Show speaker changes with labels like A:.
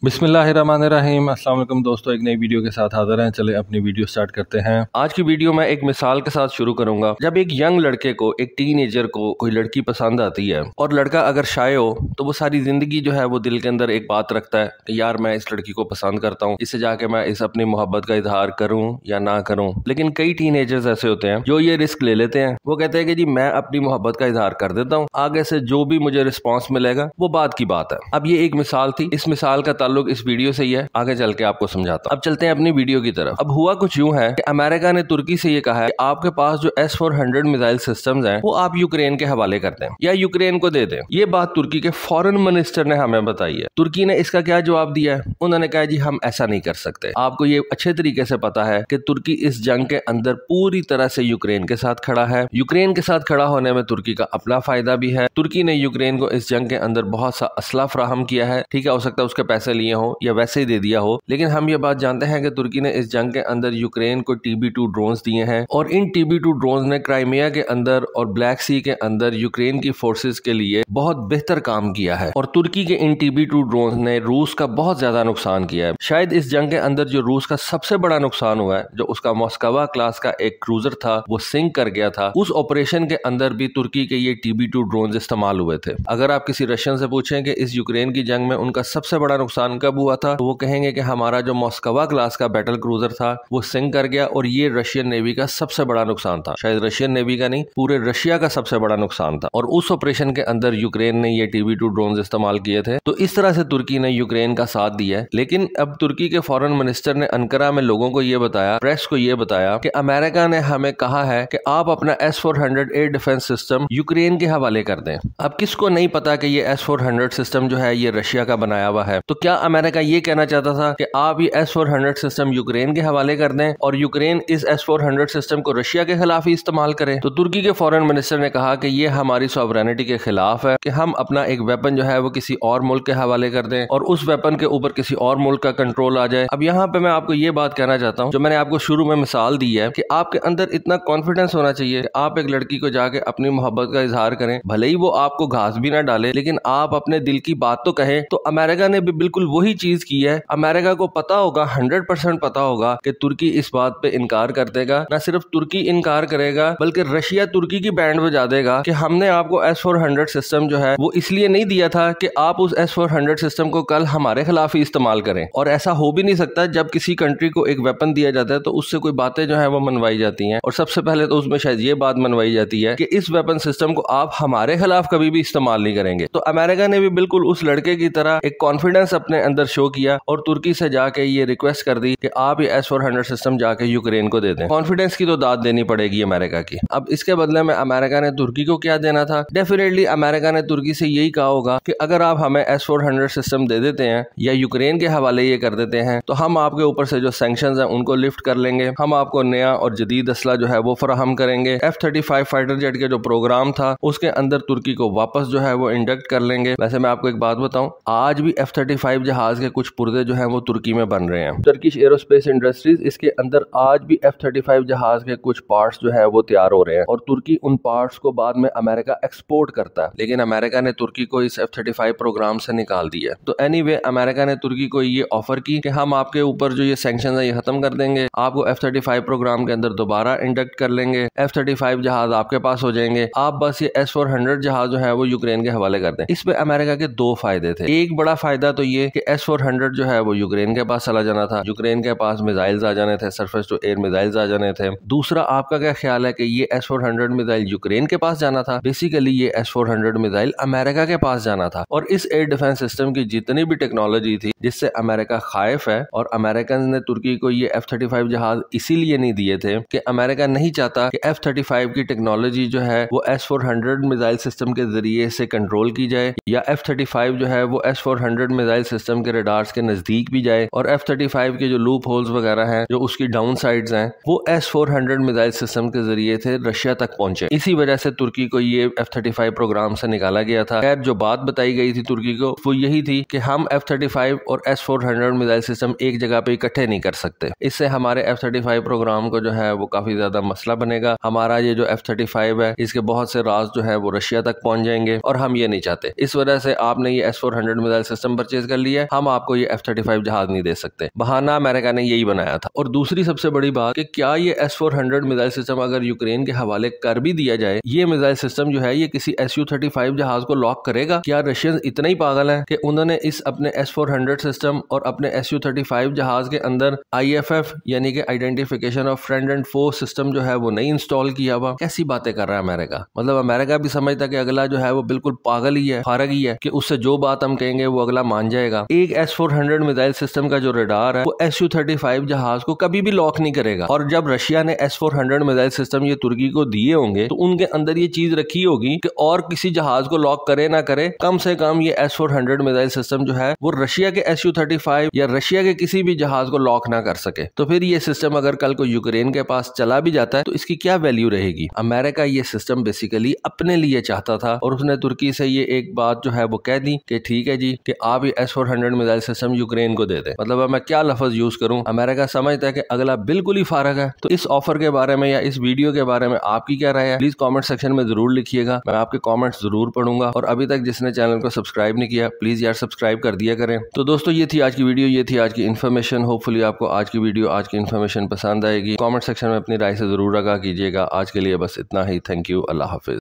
A: बिस्मिल्लाहिर्रहमानिर्रहीम। अस्सलाम वालेकुम दोस्तों, एक नई वीडियो के साथ हाजिर हैं। चले अपनी वीडियो स्टार्ट करते हैं। आज की वीडियो मैं एक मिसाल के साथ शुरू करूंगा। जब एक यंग लड़के को, एक टीनेजर को कोई लड़की पसंद आती है और लड़का अगर शाय हो तो वो सारी जिंदगी जो है वो दिल के अंदर एक बात रखता है कि यार मैं इस लड़की को पसंद करता हूँ, इससे जाके मैं इस अपनी मोहब्बत का इजहार करूँ या ना करूँ। लेकिन कई टीनेजर्स ऐसे होते हैं जो ये रिस्क ले लेते हैं। वो कहते हैं कि जी मैं अपनी मोहब्बत का इजहार कर देता हूँ, आगे से जो भी मुझे रिस्पॉन्स मिलेगा वो बाद की बात है। अब ये एक मिसाल थी, इस मिसाल का ताल्लुक इस वीडियो से है, आगे चल के आपको समझाता हूं। अब चलते हैं अपनी वीडियो की तरफ। अब हुआ कुछ यूं है कि अमेरिका ने तुर्की से ये कहा है कि आपके पास जो S-400 मिसाइल सिस्टम्स हैं वो आप यूक्रेन के हवाले कर दें या यूक्रेन को दे दें। ये बात तुर्की के फॉरेन मिनिस्टर ने हमें बताई है। तुर्की ने इसका क्या जवाब दिया है? उन्होंने कहा जी हम ऐसा नहीं कर सकते। आपको ये अच्छे तरीके से पता है कि तुर्की इस जंग के अंदर पूरी तरह से यूक्रेन के साथ खड़ा है। यूक्रेन के साथ खड़ा होने में तुर्की का अपना फायदा भी है। तुर्की ने यूक्रेन को इस जंग के अंदर बहुत सा असला फराहम किया है। ठीक है, हो सकता है उसके पैसे लिए हो या वैसे ही दे दिया हो, लेकिन हम ये बात जानते हैं कि तुर्की ने इस जंग के अंदर यूक्रेन को TB2 ड्रोन्स दिए हैं और इन TB2 ड्रोन्स ने क्राइमिया के अंदर और ब्लैक सी के अंदर यूक्रेन की फोर्सेस के लिए बहुत बेहतर काम किया है। और तुर्की के इन TB2 ड्रोन्स ने रूस का बहुत ज्यादा नुकसान किया है। शायद इस जंग के अंदर जो रूस का सबसे बड़ा नुकसान हुआ है, जो उसका मॉस्कवा क्लास का एक क्रूजर था वो सिंक कर गया था, उस ऑपरेशन के अंदर भी तुर्की के ये TB2 ड्रोन्स इस्तेमाल हुए थे। अगर आप किसी रशियन से पूछें कि इस यूक्रेन की जंग में उनका सबसे बड़ा नुकसान कब हुआ था, तो वो कहेंगे कि हमारा जो मॉस्कवा क्लास का बैटल क्रूजर था वो सिंक कर गया और ये रशियन नेवी का सबसे बड़ा नुकसान था। शायद रशियन नेवी का नहीं, पूरे रशिया का सबसे बड़ा नुकसान था। और उस ऑपरेशन के अंदर यूक्रेन ने ये TB2 ड्रोन्स इस्तेमाल किए थे। तो इस तरह से तुर्की ने यूक्रेन का साथ दिया है। लेकिन अब तुर्की के फॉरेन मिनिस्टर ने अंकारा में लोगों को ये बताया, प्रेस को ये बताया कि अमेरिका ने हमें कहा है कि आप अपना S-400 air defence system Ukraine के हवाले कर दें। अब किसको नहीं पता कि ये S-400 सिस्टम जो है ये रशिया का बनाया हुआ है। तो क्या अमेरिका ये कहना चाहता था कि आप ये S-400 सिस्टम यूक्रेन के हवाले कर दें और यूक्रेन इस S-400 सिस्टम को रशिया के खिलाफ ही इस्तेमाल करे? तो तुर्की के फॉरेन मिनिस्टर ने कहा कि ये हमारी सॉवरेनिटी के खिलाफ है कि हम अपना एक वेपन जो है वो किसी और मुल्क के हवाले कर दें और उस वेपन के ऊपर किसी और मुल्क का कंट्रोल आ जाए। अब यहाँ पे मैं आपको ये बात कहना चाहता हूँ, जो मैंने आपको शुरू में मिसाल दी है, कि आपके अंदर इतना कॉन्फिडेंस होना चाहिए कि आप एक लड़की को जाके अपनी मोहब्बत का इजहार करें, भले ही वो आपको घास भी ना डाले, लेकिन आप अपने दिल की बात तो कहें। तो अमेरिका ने भी बिल्कुल वही चीज की है। अमेरिका को पता होगा, 100% पता होगा कि तुर्की इस बात पे इनकार कर देगा। न सिर्फ तुर्की इनकार करेगा बल्कि रशिया तुर्की की बैंड बजा देगा कि हमने आपको S-400 सिस्टम जो है वो इसलिए नहीं दिया था कि आप उस S-400 सिस्टम को कल हमारे खिलाफ ही इस्तेमाल करें। और ऐसा हो भी नहीं सकता। जब किसी कंट्री को एक वेपन दिया जाता है तो उससे कोई बातें जो है वो मनवाई जाती हैं और सबसे पहले तो उसमें शायद ये बात मनवाई जाती है कि इस वेपन सिस्टम को आप हमारे खिलाफ कभी भी इस्तेमाल नहीं करेंगे। तो अमेरिका ने भी बिल्कुल उस लड़के की तरह एक कॉन्फिडेंस अपने अंदर शो किया और तुर्की से जाके ये रिक्वेस्ट कर दी कि आप ये S-400 सिस्टम जाके यूक्रेन को दे दें। कॉन्फिडेंस की तो दाद देनी पड़ेगी अमेरिका की। अब इसके बदले में अमेरिका ने तुर्की को क्या देना था? डेफिनेटली अमेरिका ने तुर्की से यही कहा होगा कि अगर आप हमें S-400 सिस्टम दे देते हैं या यूक्रेन के हवाले ये कर देते हैं तो हम आपके ऊपर से जो सैंक्शंस हैं उनको लिफ्ट कर लेंगे, हम आपको नया और जदीद असला जो है वो फराहम करेंगे, F-35 फाइटर जेट के जो प्रोग्राम था उसके अंदर तुर्की को वापस जो है वो इंडक्ट कर लेंगे। वैसे मैं आपको एक बात बताऊं, आज भी F-35 जहाज के कुछ पुर्जे जो हैं वो तुर्की में बन रहे हैं। टर्किश एरोस्पेस इंडस्ट्रीज, इसके अंदर आज भी F-35 जहाज के कुछ पार्ट्स जो है वो तैयार हो रहे हैं और तुर्की उन पार्ट्स को बाद में अमेरिका एक्सपोर्ट करता है। लेकिन अमेरिका ने तुर्की को इस F-35 प्रोग्राम से निकाल दिया। तो एनीवे अमेरिका ने तुर्की को ये ऑफर की कि हम आपके ऊपर जो ये सैंक्शन है ये खत्म कर देंगे, आपको F-35 प्रोग्राम के अंदर दोबारा इंडक्ट कर लेंगे, F-35 जहाज आपके पास हो जाएंगे, आप बस ये S-400 जहाज जो है वो यूक्रेन के हवाले कर दें। इसमें अमेरिका के दो फायदे थे। एक बड़ा फायदा तो ये कि S-400 जो है वो यूक्रेन के पास चला जाना था, यूक्रेन के पास मिसाइल्स आ जाने थे, सरफेस टू एयर मिसाइल्स आ जाने थे। दूसरा, आपका क्या ख्याल है कि ये S-400 मिसाइल यूक्रेन के पास जाना था? बेसिकली ये S-400 मिसाइल अमेरिका के पास जाना था। और इस एयर डिफेंस सिस्टम की जितनी भी टेक्नोलॉजी थी जिससे अमेरिका खाइफ है, और अमेरिकन ने तुर्की को ये F-35 जहाज इसीलिए नहीं दिए थे कि अमेरिका नहीं चाहता कि F-35 की टेक्नोलॉजी जो है वो S-400 मिसाइल सिस्टम के जरिए से कंट्रोल की जाए, या F-35 जो है वो S-400 मिसाइल सिस्टम के रडार्स के नजदीक भी जाए और F-35 के जो लूप होल्स वगैरह हैं, जो उसकी डाउन साइड्स हैं, वो S-400 मिसाइल सिस्टम के जरिए से रशिया तक पहुंचे। इसी वजह से तुर्की को ये F-35 प्रोग्राम से निकाला गया था। खैर जो बात बताई गई थी तुर्की को वो यही थी कि हम F-35 और और S-400 मिसाइल सिस्टम एक जगह पे इकट्ठे नहीं कर सकते। इससे हमारे F-35 प्रोग्राम को जो है वो काफी ज्यादा मसला बनेगा। हमारा ये जो F-35 है इसके बहुत से राज जो है वो रशिया तक पहुंच जाएंगे और हम ये नहीं चाहते। इस वजह से आपने ये S-400 मिसाइल सिस्टम परचेज कर लिया है, हम आपको ये F-35 जहाज नहीं दे सकते। बहाना अमेरिका ने यही बनाया था। और दूसरी सबसे बड़ी बात कि क्या ये S-400 मिसाइल सिस्टम अगर यूक्रेन के हवाले कर भी दिया जाए, ये मिसाइल सिस्टम जो है ये किसी Su-35 जहाज को लॉक करेगा? क्या रशियन इतने ही पागल हैं कि उन्होंने इस अपने S-400 सिस्टम और अपने Su-35 जहाज के अंदर IFF यानी कि identification of friend and foe system जो है वो नहीं इंस्टॉल किया हुआ? कैसी बातें कर रहा है अमेरिका। मतलब अमेरिका भी समझता कि अगला जो है वो बिल्कुल पागल ही है, फारग ही है कि उससे जो बात हम कहेंगे वो अगला मान जाएगा। एक S-400 मिसाइल सिस्टम का जो रडार है वो Su-35 जहाज को कभी भी लॉक नहीं करेगा। और जब रशिया ने S-400 मिसाइल सिस्टम ये तुर्की को दिए होंगे तो उनके अंदर ये चीज रखी होगी कि और किसी जहाज को लॉक करे ना करे, कम से कम ये S-400 मिसाइल सिस्टम जो है वो रशिया के Su-35 या रशिया के किसी भी जहाज को लॉक ना कर सके। तो फिर ये सिस्टम अगर कल को यूक्रेन के पास चला भी जाता है तो इसकी क्या वैल्यू रहेगी? अमेरिका ये सिस्टम बेसिकली अपने लिए चाहता था और उसने तुर्की से ये एक बात जो है वो कह दी कि ठीक है जी कि आप ये S-400 मिसाइल सिस्टम यूक्रेन को दे दें। मतलब अब मैं क्या लफ्ज यूज करूं, अमेरिका समझता है कि अगला बिल्कुल ही फारग है। तो इस ऑफर के बारे में या इस वीडियो के बारे में आपकी क्या राय है, प्लीज कमेंट सेक्शन में जरूर लिखिएगा। मैं आपके कमेंट्स जरूर पढ़ूंगा और अभी तक जिसने चैनल को सब्सक्राइब नहीं किया प्लीज यार सब्सक्राइब कर दिया करें। तो दोस्तों ये थी आज की वीडियो, ये थी आज की इन्फॉर्मेशन। होपफुली आपको आज की वीडियो, आज की इन्फॉर्मेशन पसंद आएगी। कमेंट सेक्शन में अपनी राय से जरूर आगाह कीजिएगा। आज के लिए बस इतना ही। Thank you. Allah Hafiz.